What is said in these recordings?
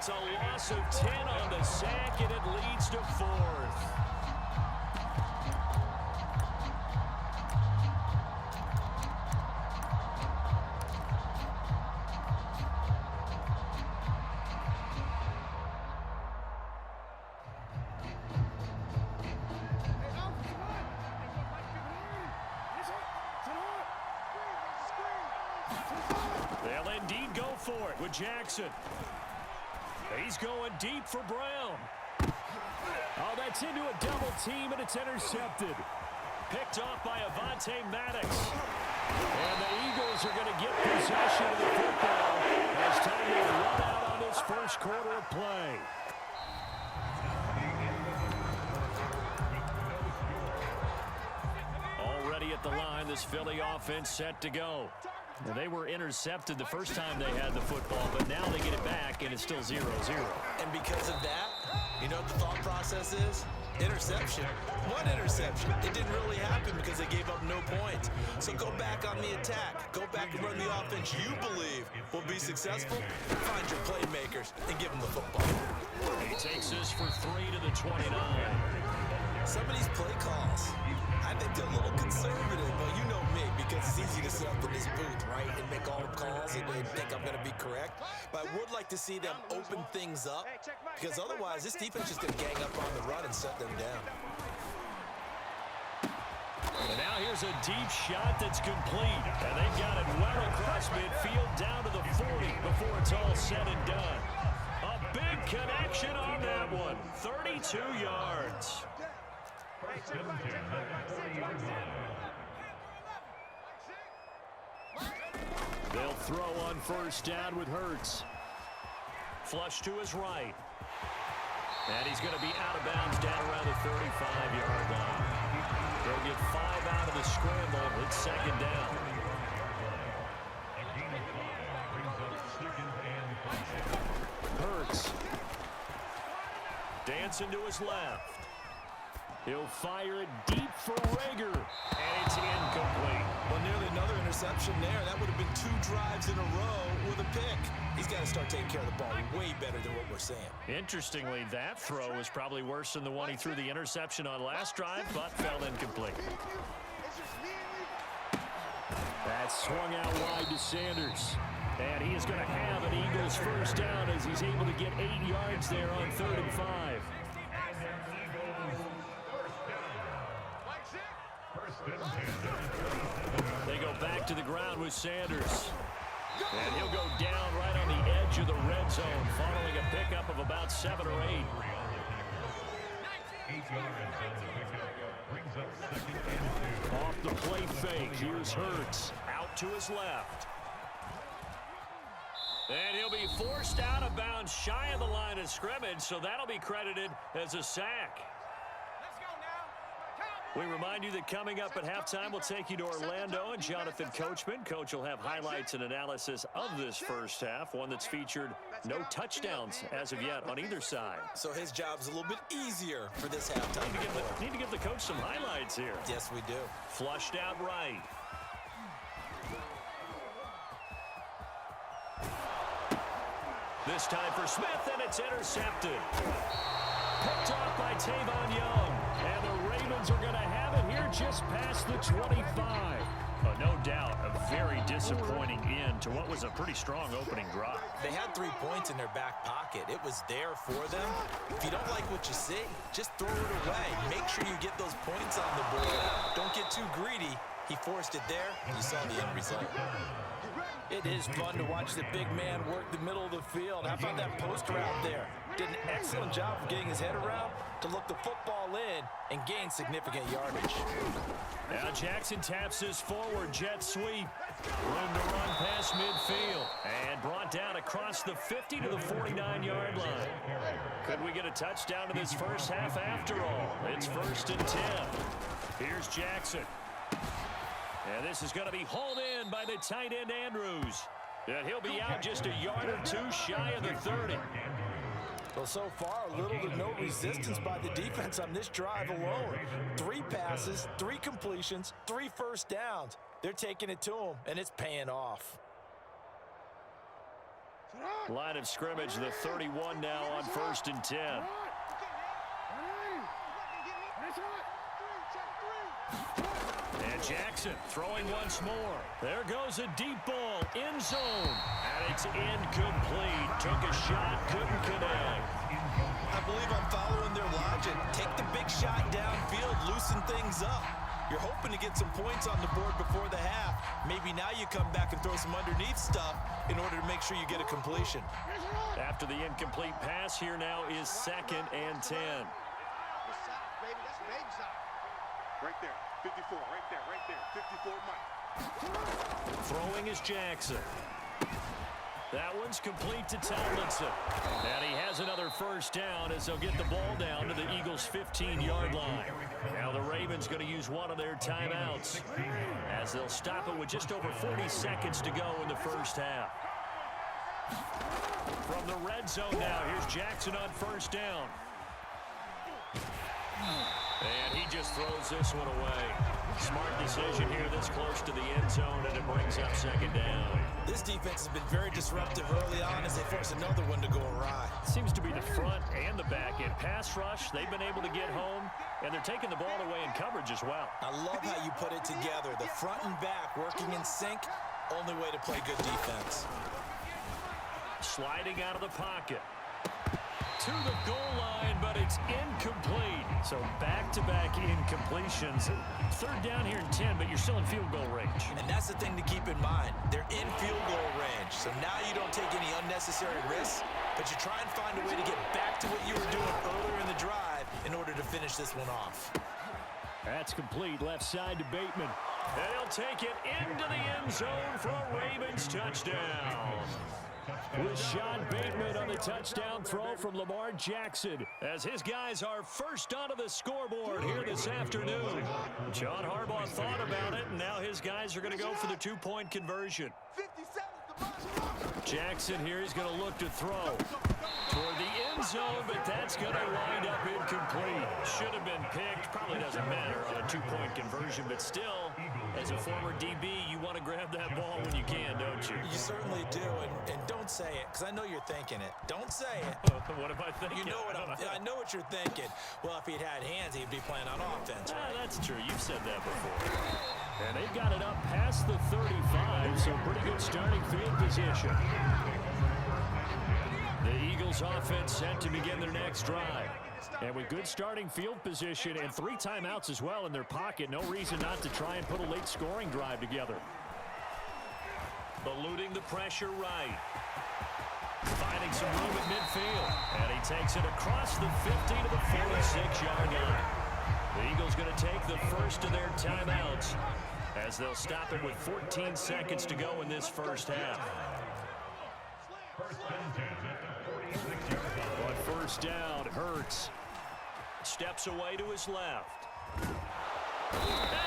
It's a loss of 10 on the sack, and it leads to 4th. They'll indeed go for it with Jackson. He's going deep for Brown. Oh, that's into a double team, and it's intercepted. Picked off by Avonte Maddox. And the Eagles are going to get possession of the football as time to run out on this first quarter of play. Already at the line, this Philly offense set to go. Well, they were intercepted the first time they had the football, but now they get it back, and it's still 0-0. And because of that, you know what the thought process is? Interception. What interception? It didn't really happen because they gave up no points. So go back on the attack. Go back and run the offense you believe will be successful. Find your playmakers and give them the football. He takes this for 3 to the 29. Some of these play calls, I think they're a little conservative, but you know me, because it's easy to sit up in this booth, right, and make all the calls and think I'm going to be correct. But I would like to see them open things up, because otherwise this defense is going to gang up on the run and shut them down. And now here's a deep shot that's complete, and they've got it well across midfield down to the 40 before it's all said and done. A big connection on that one, 32 yards. They'll throw on first down with Hurts. Flush to his right. And he's going to be out of bounds down around the 35-yard line. They'll get 5 out of the scramble. It's second down. Hurts. Dancing to his left. He'll fire it deep for Rager, and it's incomplete. Well, nearly another interception there. That would have been 2 drives in a row with a pick. He's got to start taking care of the ball way better than what we're saying. Interestingly, that throw was probably worse than the one he threw the interception on last drive, but fell incomplete. That swung out wide to Sanders. And he is going to have an Eagles first down as he's able to get 8 yards there on 3rd and 5. They go back to the ground with Sanders. And he'll go down right on the edge of the red zone following a pickup of about 7 or 8. Off the play fake, here's Hurts. Out to his left. And he'll be forced out of bounds shy of the line of scrimmage, so that'll be credited as a sack. We remind you that coming up at halftime, we'll take you to Orlando and Jonathan Coachman. Coach will have highlights and analysis of this first half, one that's featured no touchdowns as of yet on either side. So his job's a little bit easier for this halftime. Need to give the coach some highlights here. Yes, we do. Flushed out right. This time for Smith, and it's intercepted. Picked off by Tavon Young. And the Ravens are going to have it here just past the 25. No doubt a very disappointing end to what was a pretty strong opening drive. They had 3 points in their back pocket. It was there for them. If you don't like what you see, just throw it away. Make sure you get those points on the board. Don't get too greedy. He forced it there. You saw the end result. It is fun to watch the big man work the middle of the field. How about that post route there? Did an excellent job of getting his head around to look the football in and gain significant yardage. Now Jackson taps his forward jet sweep. Room to run past midfield. And brought down across the 50 to the 49-yard line. Could we get a touchdown in this first half after all? It's 1st and 10. Here's Jackson. And this is going to be hauled in by the tight end Andrews. And he'll be out just a yard or 2 shy of the 30. Well, so far, little to no resistance by the defense on this drive alone. 3 passes, 3 completions, 3 first downs. They're taking it to him, and it's paying off. Line of scrimmage, the 31 now on 1st and 10. And Jackson throwing once more. There goes a deep ball, end zone. And it's incomplete. Took a shot, couldn't connect. I believe I'm following their logic. Take the big shot downfield, loosen things up. You're hoping to get some points on the board before the half. Maybe now you come back and throw some underneath stuff in order to make sure you get a completion. After the incomplete pass, here now is 2nd and 10. Right there, 54, right there, 54, Mike. Throwing is Jackson. That one's complete to Tomlinson. And he has another first down as they'll get the ball down to the Eagles' 15-yard line. Now the Ravens going to use one of their timeouts as they'll stop it with just over 40 seconds to go in the first half. From the red zone now, here's Jackson on first down. And he just throws this one away. Smart decision here this close to the end zone, and it brings up 2nd down. This defense has been very disruptive early on as they force another one to go awry. Seems to be the front and the back end. Pass rush, they've been able to get home, and they're taking the ball away in coverage as well. I love how you put it together. The front and back working in sync, only way to play good defense. Sliding out of the pocket. To the goal line, but it's incomplete. So back-to-back incompletions. 3rd down here and 10, but you're still in field goal range. And that's the thing to keep in mind. They're in field goal range. So now you don't take any unnecessary risks, but you try and find a way to get back to what you were doing earlier in the drive in order to finish this one off. That's complete. Left side to Bateman. And he'll take it into the end zone for a Ravens touchdown. Rashad Bateman on the touchdown throw from Lamar Jackson as his guys are first onto the scoreboard here this afternoon. John Harbaugh thought about it, and now his guys are going to go for the 2-point conversion. Jackson here is going to look to throw toward the end zone, but that's going to wind up incomplete. Should have been picked. Probably doesn't matter on a 2-point conversion, but still, as a former DB, you want to grab that ball when you can, don't you? You certainly do, and don't say it, because I know you're thinking it. Don't say it. What am I thinking? You know what I know what you're thinking. Well, if he'd had hands, he'd be playing on offense. Right? That's true. You've said that before. And they've got it up past the 35, so pretty good starting field position. The Eagles offense set to begin their next drive. And with good starting field position and 3 timeouts as well in their pocket, no reason not to try and put a late scoring drive together. Eluding the pressure right. Finding some room at midfield. And he takes it across the 50 to the 46-yard line. The Eagles going to take the first of their timeouts as they'll stop it with 14 seconds to go in this first half. On first down, Hurts steps away to his left. And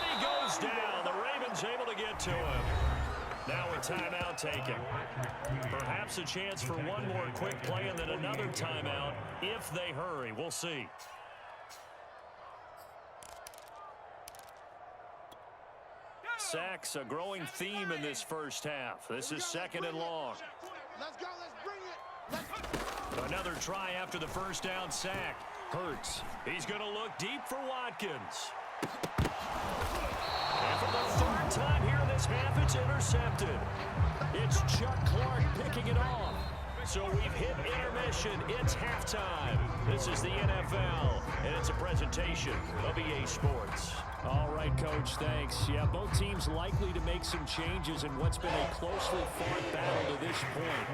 he goes down. The Ravens able to get to him. Now a timeout taken. Perhaps a chance for one more quick play and then another timeout if they hurry. We'll see. Sacks, a growing theme in this first half. This is 2nd and long. Let's go, let's bring it. Another try after the first down sack. Hurts. He's going to look deep for Watkins. And for the 3rd time here in this half, it's intercepted. It's Chuck Clark picking it off. So we've hit intermission. It's halftime. This is the NFL, and it's a presentation of EA Sports. All right, Coach, thanks. Yeah, both teams likely to make some changes in what's been a closely fought battle to this point.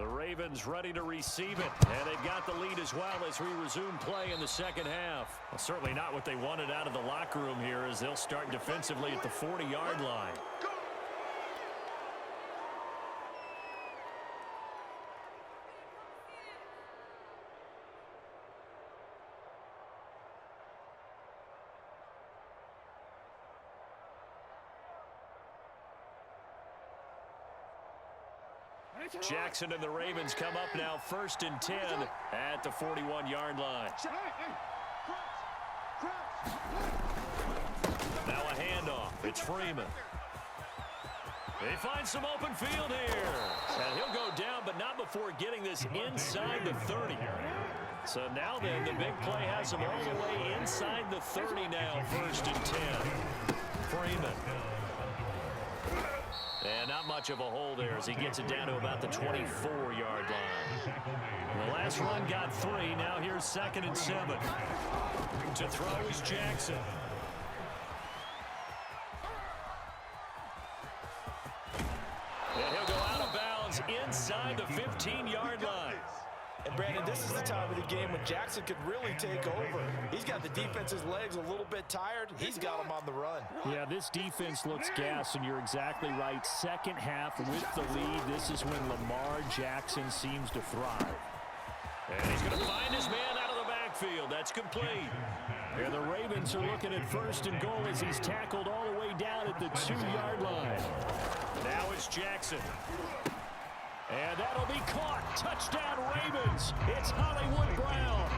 Ravens ready to receive it, and they've got the lead as well as we resume play in the second half. Well, certainly not what they wanted out of the locker room here as they'll start defensively at the 40-yard line. Jackson and the Ravens come up now 1st and 10 at the 41-yard line. Now a handoff. It's Freeman. He finds some open field here. And he'll go down, but not before getting this inside the 30. So now then, the big play has him all the way inside the 30 now, 1st and 10. Freeman. And not much of a hole there as he gets it down to about the 24-yard line. The last run got 3. Now here's 2nd and 7. To throw is Jackson. And he'll go out of bounds inside the 15-yard line. And, Brandon, this is the time of the game when Jackson could really take over. He's got the defense's legs a little bit tired. He's got them on the run. Yeah, this defense looks gassed, and you're exactly right. Second half with the lead, this is when Lamar Jackson seems to thrive. And he's going to find his man out of the backfield. That's complete. And the Ravens are looking at 1st and goal as he's tackled all the way down at the 2-yard line. Now it's Jackson. And that'll be caught. Touchdown, Ravens. It's Hollywood Brown.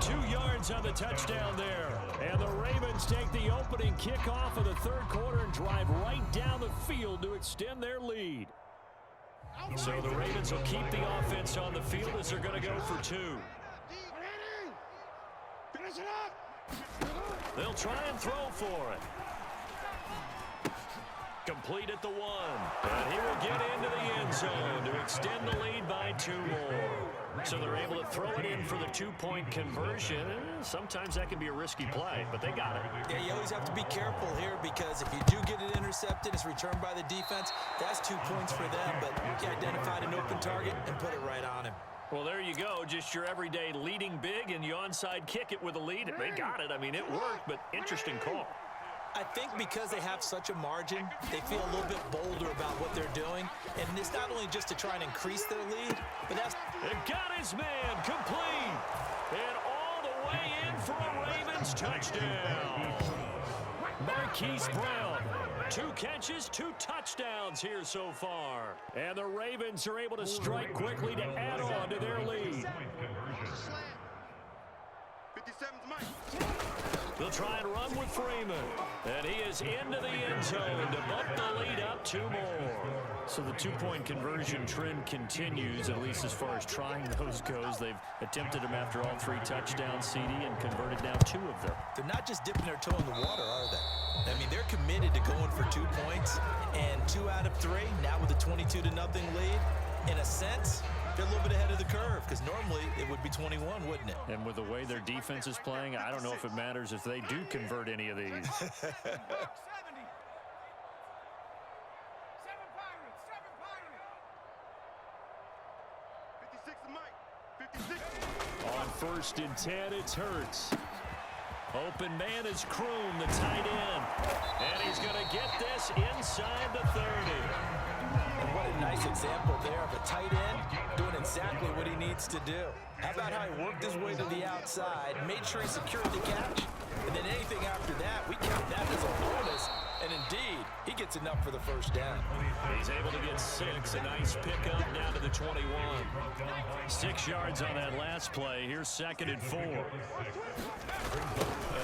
2 yards on the touchdown there. And the Ravens take the opening kickoff of the 3rd quarter and drive right down the field to extend their lead. So the Ravens will keep the offense on the field as they're going to go for 2. They'll try and throw for it. Complete at the 1. And he will get into the end zone to extend the lead by 2 more. So they're able to throw it in for the 2-point conversion. Sometimes that can be a risky play, but they got it. Yeah, you always have to be careful here because if you do get it intercepted, it's returned by the defense. That's 2 points for them, but he identified an open target and put it right on him. Well, there you go. Just your everyday leading big, and you onside kick it with a lead. They got it. I mean, it worked, but interesting call. I think because they have such a margin, they feel a little bit bolder about what they're doing. And it's not only just to try and increase their lead, but that's... They've got his man complete. And all the way in for a Ravens touchdown. Marquise Brown. 2 catches, 2 touchdowns here so far. And the Ravens are able to strike quickly to add on to their lead. They'll try and run with Freeman. And he is into the end zone to bump the lead up 2 more. So the 2-point conversion trend continues, at least as far as trying those goes. They've attempted them after all 3 touchdowns, CD, and converted now 2 of them. They're not just dipping their toe in the water, are they? I mean, they're committed to going for 2 points, and 2 out of 3, now with a 22-0 lead. In a sense, they're a little bit ahead of the curve because normally it would be 21, wouldn't it? And with the way their defense is playing, I don't know if it matters if they do convert any of these. On 1st and 10, it's Hurts. Open man is Kroon, the tight end. And he's going to get this inside the 30. And what a nice example there of a tight end doing exactly what he needs to do. How about how he worked his way to the outside, made sure he secured the catch, and then anything after that, we count that as a bonus. And indeed, he gets enough for the 1st down. He's able to get 6. A nice pickup down to the 21. 6 yards on that last play. Here's 2nd and 4.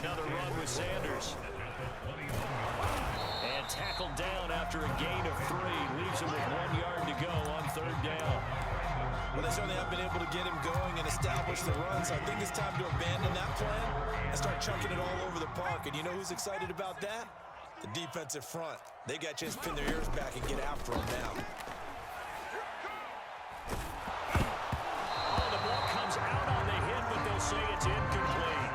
Another run with Sanders. And tackled down after a gain of 3. Leaves him with 1 yard to go on 3rd down. Well, they certainly have been able to get him going and establish the run, so I think it's time to abandon that plan and start chunking it all over the park. And you know who's excited about that? The defensive front. They got a chance to pin their ears back and get after him now. Oh, the ball comes out on the hit, but they'll say it's incomplete.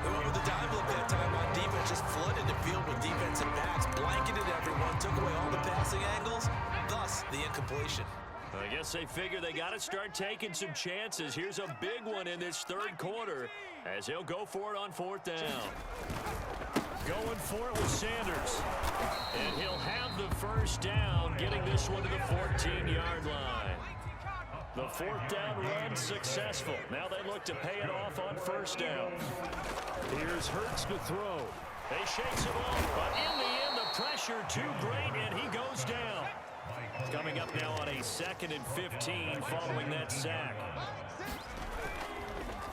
They went with the dime look that time on defense, just flooded the field with defensive backs, blanketed everyone, took away all the passing angles, thus the incompletion. I guess they figure they got to start taking some chances. Here's a big one in this 3rd quarter as he'll go for it on 4th down. Going for it with Sanders. And he'll have the 1st down, getting this one to the 14-yard line. The 4th down run successful. Now they look to pay it off on 1st down. Here's Hurts to throw. They shakes it off, but in the end, the pressure too great, and he goes down. Coming up now on a 2nd and 15 following that sack.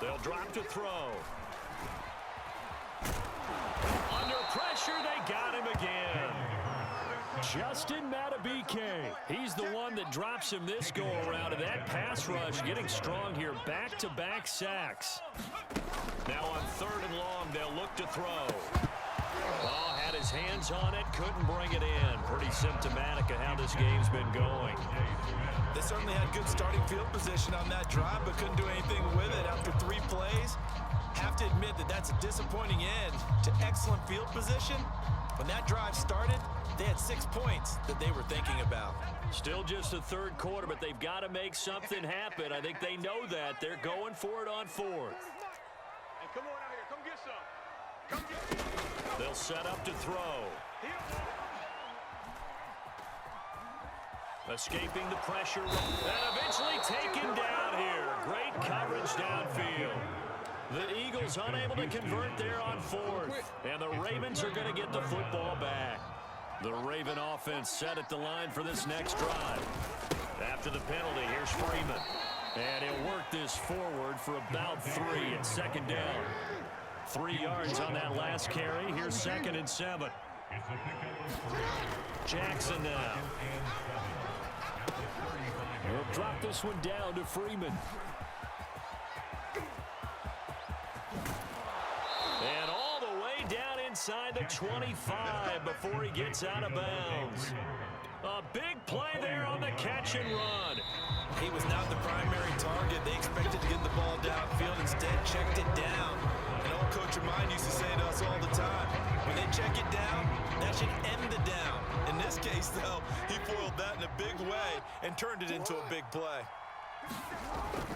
They'll drop to throw. Under pressure, they got him again. Justin Madubuike. He's the one that drops him this go-around. And that pass rush getting strong here. Back-to-back sacks. Now on 3rd and long, they'll look to throw. Oh, had his hands on it, couldn't bring it in. Pretty symptomatic of how this game's been going. They certainly had good starting field position on that drive, but couldn't do anything with it after 3 plays. Have to admit that that's a disappointing end to excellent field position. When that drive started, they had 6 points that they were thinking about. Still just the 3rd quarter, but they've got to make something happen. I think they know that. They're going for it on 4th. Hey, come on out here. Come get some. Come get some. They'll set up to throw. Escaping the pressure. And eventually taken down here. Great coverage downfield. The Eagles unable to convert there on 4th. And the Ravens are going to get the football back. The Raven offense set at the line for this next drive. After the penalty, here's Freeman. And he'll work this forward for about 3 at 2nd down. 3 yards on that last carry. Here's 2nd and 7. Jackson now. He'll drop this one down to Freeman. And all the way down inside the 25 before he gets out of bounds. A big play there on the catch and run. He was not the primary target. They expected to get the ball downfield. Instead, checked it down. And old Coach of mine used to say to us all the time, when they check it down, that should end the down. In this case, though, he foiled that in a big way and turned it into a big play.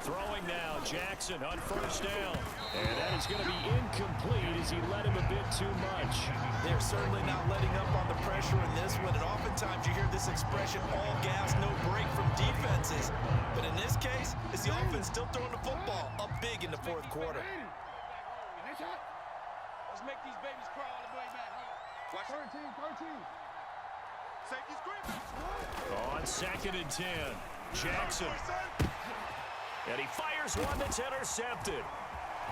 Throwing now, Jackson on 1st down. And that is going to be incomplete as he let him a bit too much. They're certainly not letting up on the pressure in this one. And oftentimes you hear this expression, all gas, no break from defenses. But in this case, it's the offense still throwing the football up big in the 4th quarter. Let's make these babies crawl all the way back home. Watch 13. Safety screen. On 2nd and 10, Jackson. And he fires one that's intercepted.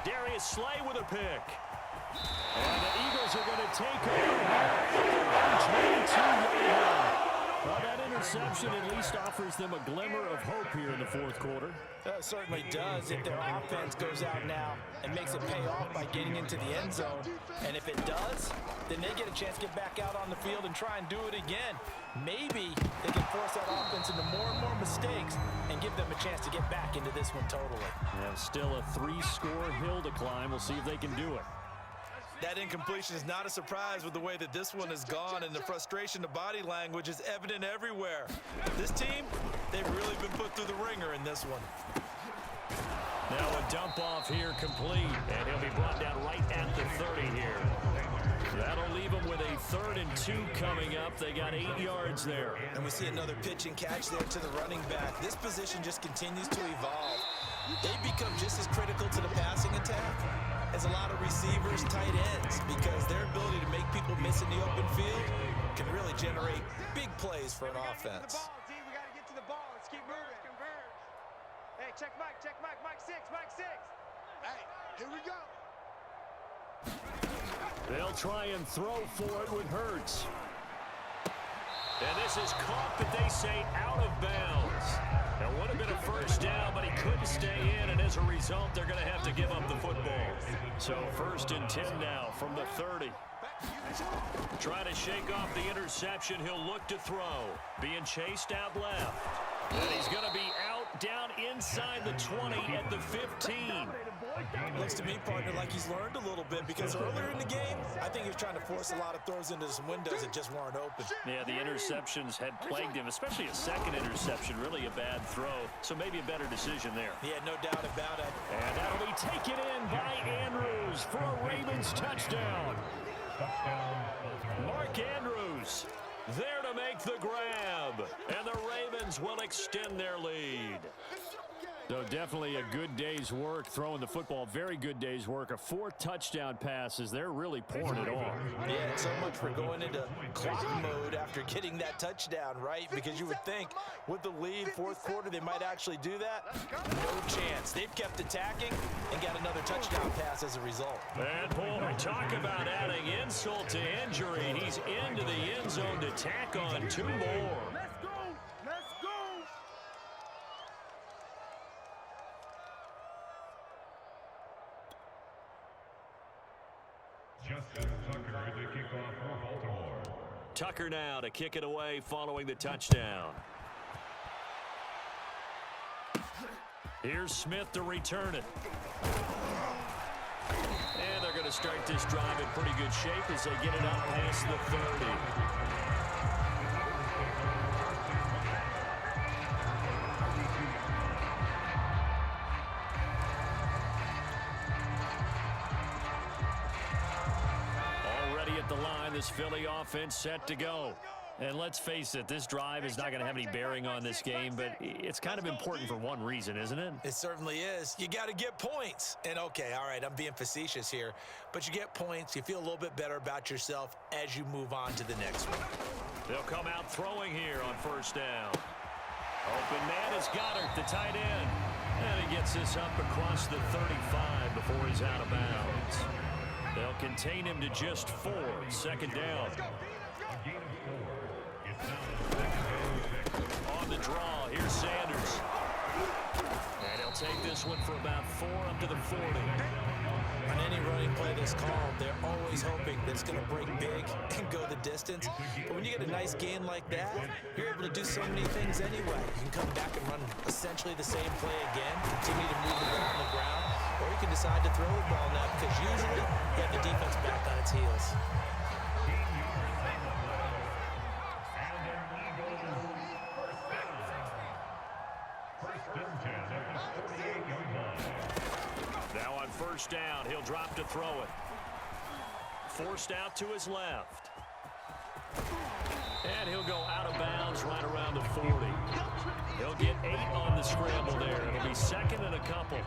Darius Slay with a pick. And the Eagles are going to take over. Well, that interception at least offers them a glimmer of hope here in the 4th quarter. It certainly does if their offense goes out now and makes it pay off by getting into the end zone. And if it does, then they get a chance to get back out on the field and try and do it again. Maybe they can force that offense into more and more mistakes and give them a chance to get back into this one totally. Yeah, still a 3-score hill to climb. We'll see if they can do it. That incompletion is not a surprise with the way that this one has gone, and the frustration, the body language is evident everywhere. This team, they've really been put through the ringer in this one. Now a dump off here complete, and he'll be brought down right at the 30 here. That'll leave them with a 3rd and 2 coming up. They got 8 yards there. And we see another pitch and catch there to the running back. This position just continues to evolve. They become just as critical to the passing attack as a lot of receivers, tight ends, because their ability to make people miss in the open field can really generate big plays for an offense. We got to get to the ball. Let's keep moving. Hey, check Mike, Mike 6. Hey, here we go. They'll try and throw for it with Hurts. And this is caught, but they say out of bounds. It would have been a 1st down, but he couldn't stay in, and as a result, they're going to have to give up the football. So 1st and 10 now from the 30. Trying to shake off the interception. He'll look to throw. Being chased out left. And he's going to be out down inside the 20 at the 15. Looks to me, partner, like he's learned a little bit, because earlier in the game, I think he was trying to force a lot of throws into some windows that just weren't open. Yeah, the interceptions had plagued him, especially a 2nd interception, really a bad throw. So maybe a better decision there. Yeah, no doubt about it. And that'll be taken in by Andrews for a Ravens touchdown. Mark Andrews there to make the grab. And the Ravens will extend their lead. So definitely a good day's work throwing the football. Very good day's work. 4 touchdown passes. They're really pouring it on. Yeah, so much for going into clock mode after getting that touchdown, right? Because you would think with the lead, fourth quarter, they might actually do that. No chance. They've kept attacking and got another touchdown pass as a result. And boy, talk about adding insult to injury. He's into the end zone to tack on 2 more. Let's go. Let's go. Tucker now to kick it away following the touchdown. Here's Smith to return it. And they're going to start this drive in pretty good shape as they get it up past the 30. This Philly offense set to go. And let's face it, this drive is not going to have any bearing on this game, but it's kind of important for one reason, isn't it? It certainly is. You got to get points. And okay, all right, I'm being facetious here, but you get points, you feel a little bit better about yourself as you move on to the next one. They'll come out throwing here on first down. Open man is Goddard, the tight end. And he gets this up across the 35 before he's out of bounds. They'll contain him to just 4. Second down. On the draw, here's Sanders. And he'll take this one for about 4 up to the 40. On any running play that's called, they're always hoping that it's going to break big and go the distance. But when you get a nice gain like that, you're able to do so many things anyway. You can come back and run essentially the same play again, continue to move the ball on the ground, or you can decide to throw the ball now because usually you have the defense back on its heels. Now on first down, he'll drop to throw it. Forced out to his left. And he'll go out of bounds right around the 40. He'll get 8 on the scramble there. It'll be second and a couple.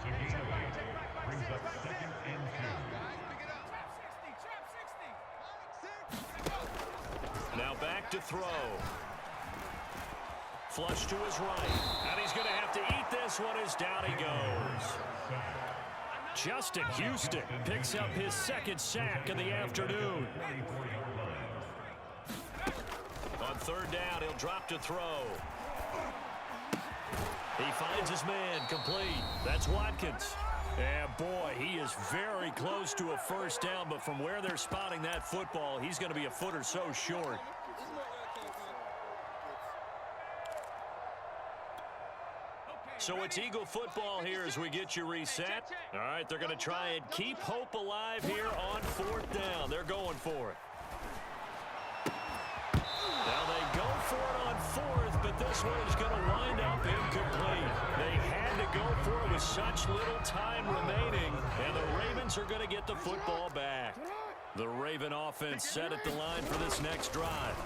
Now back to throw. Flush to his right. And he's going to have to eat this one as down he goes. Justin Houston picks up his second sack of the afternoon. On third down, he'll drop to throw. He finds his man complete. That's Watkins. And boy, he is very close to a first down, but from where they're spotting that football, he's going to be a foot or so short. So it's Eagle football here as we get you reset. All right, they're going to try and keep hope alive here on fourth down. They're going for it. Now they go for it on fourth, but this one is going to wind up incomplete. They had to go for it with such little time remaining, and the Ravens are going to get the football back. The Raven offense set at the line for this next drive.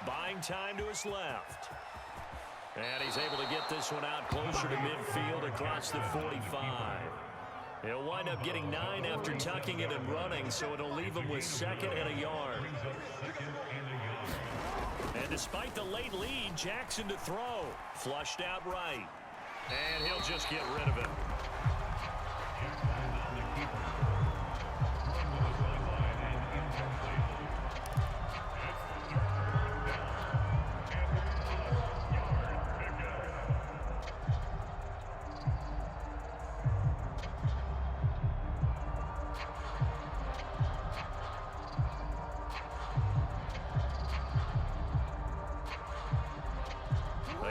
Buying time to his left. And he's able to get this one out closer to midfield across the 45. He'll wind up getting 9 after tucking it and running, so it'll leave him with second and a yard. And despite the late lead, Jackson to throw. Flushed out right. And he'll just get rid of it.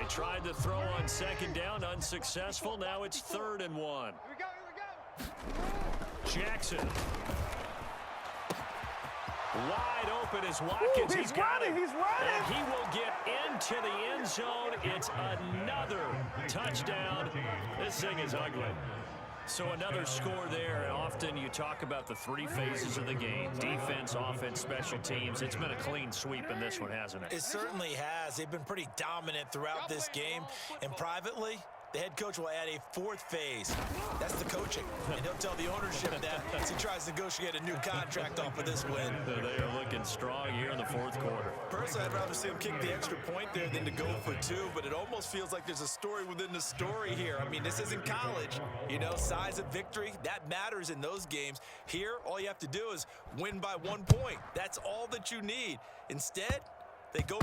Tried to throw on second down, unsuccessful. Now it's 3rd and 1. Here we go. Jackson. Wide open is Watkins. He's got it. He's running. And he will get into the end zone. It's another touchdown. This thing is ugly. So another score there, and often you talk about the three phases of the game: defense, offense, special teams. It's been a clean sweep in this one, hasn't it? It certainly has. They've been pretty dominant throughout this game, and privately, the head coach will add a fourth phase. That's the coaching, and he'll tell the ownership that as he tries to negotiate a new contract off of this win. They are looking strong here in the fourth quarter. Personally, I'd rather see him kick the extra point there than to go for two, but it almost feels like there's a story within the story here. I mean, this isn't college. You know, size of victory, that matters in those games. Here, all you have to do is win by 1 point. That's all that you need. Instead, they go.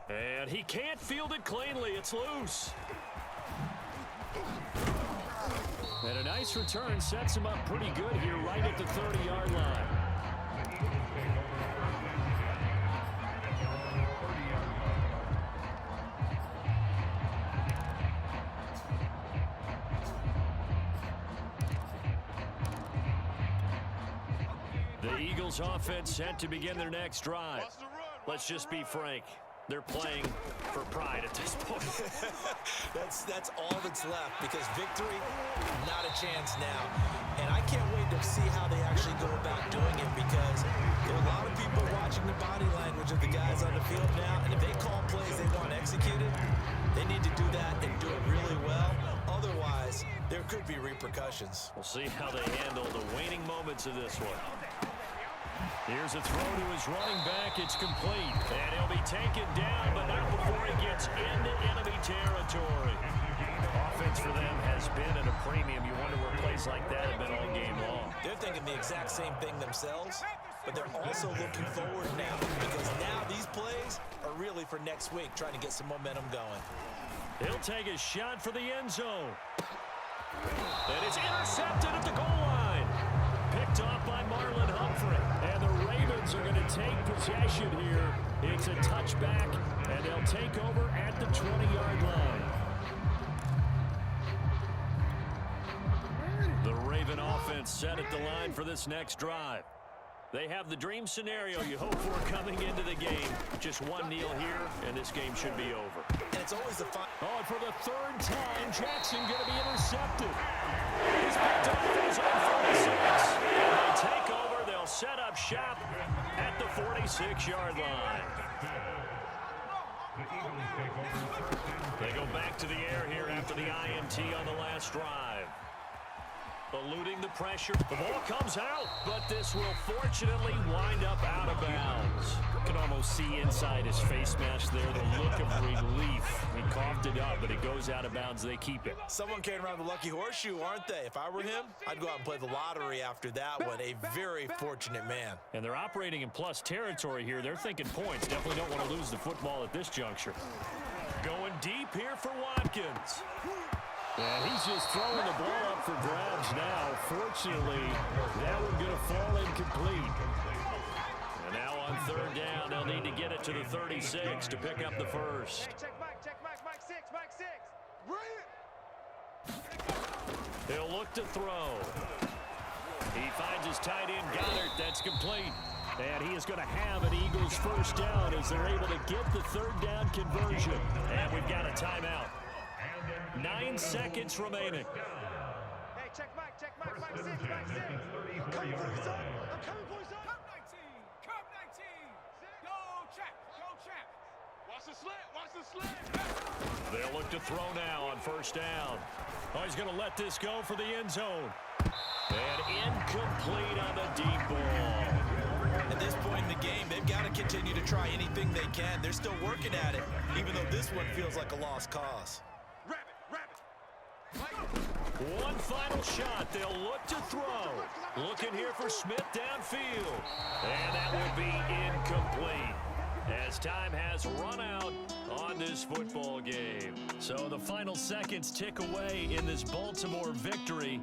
And he can't field it cleanly. It's loose. And a nice return sets him up pretty good here right at the 30-yard line. The Eagles offense set to begin their next drive. Let's just be frank. They're playing for pride at this point. That's all that's left, because victory, not a chance now. And I can't wait to see how they actually go about doing it, because there are a lot of people watching the body language of the guys on the field now, and if they call plays they want executed, they need to do that and do it really well. Otherwise, there could be repercussions. We'll see how they handle the waning moments of this one. Here's a throw to his running back. It's complete. And he'll be taken down, but not before he gets into enemy territory. Offense for them has been at a premium. You wonder where plays like that have been all game long. They're thinking the exact same thing themselves, but they're also looking forward now, because now these plays are really for next week, trying to get some momentum going. He'll take a shot for the end zone. And it's intercepted at the goal line. Picked off by Marlon Humphrey. And the Ravens are going to take possession here. It's a touchback, and they'll take over at the 20-yard line. The Raven offense set at the line for this next drive. They have the dream scenario you hope for coming into the game. Just one kneel here, and this game should be over. And it's always the fun. Oh, and for the third time, Jackson going to be intercepted. He's picked off his own 46. And they take over. They'll set up shop at the 46-yard line. They go back to the air here after the INT on the last drive. Eluding the pressure. The ball comes out, but this will fortunately wind up out of bounds. You can almost see inside his face mask there the look of relief. He coughed it up, but it goes out of bounds. They keep it. Someone carrying around the lucky horseshoe, aren't they? If I were him, I'd go out and play the lottery after that one. A very fortunate man. And they're operating in plus territory here. They're thinking points. Definitely don't want to lose the football at this juncture. Going deep here for Watkins. And he's just throwing the ball up for grabs now. Fortunately, that one's going to fall incomplete. And now on third down, they'll need to get it to the 36 to pick up the first. Check Mike 6, Mike 6. He'll look to throw. He finds his tight end, Goddard. That's complete. And he is going to have an Eagles first down as they're able to get the third down conversion. And we've got a timeout. 9 seconds remaining. Hey, check Mike 6, Mike 6. I'm coming for you, son. I'm coming for you, son. Curve 19. Go check. Watch the slant. They'll look to throw now on first down. Oh, he's going to let this go for the end zone. And incomplete on the deep ball. At this point in the game, they've got to continue to try anything they can. They're still working at it, even though this one feels like a lost cause. One final shot. They'll look to throw. Looking here for Smith downfield. And that will be incomplete, as time has run out on this football game. So the final seconds tick away in this Baltimore victory.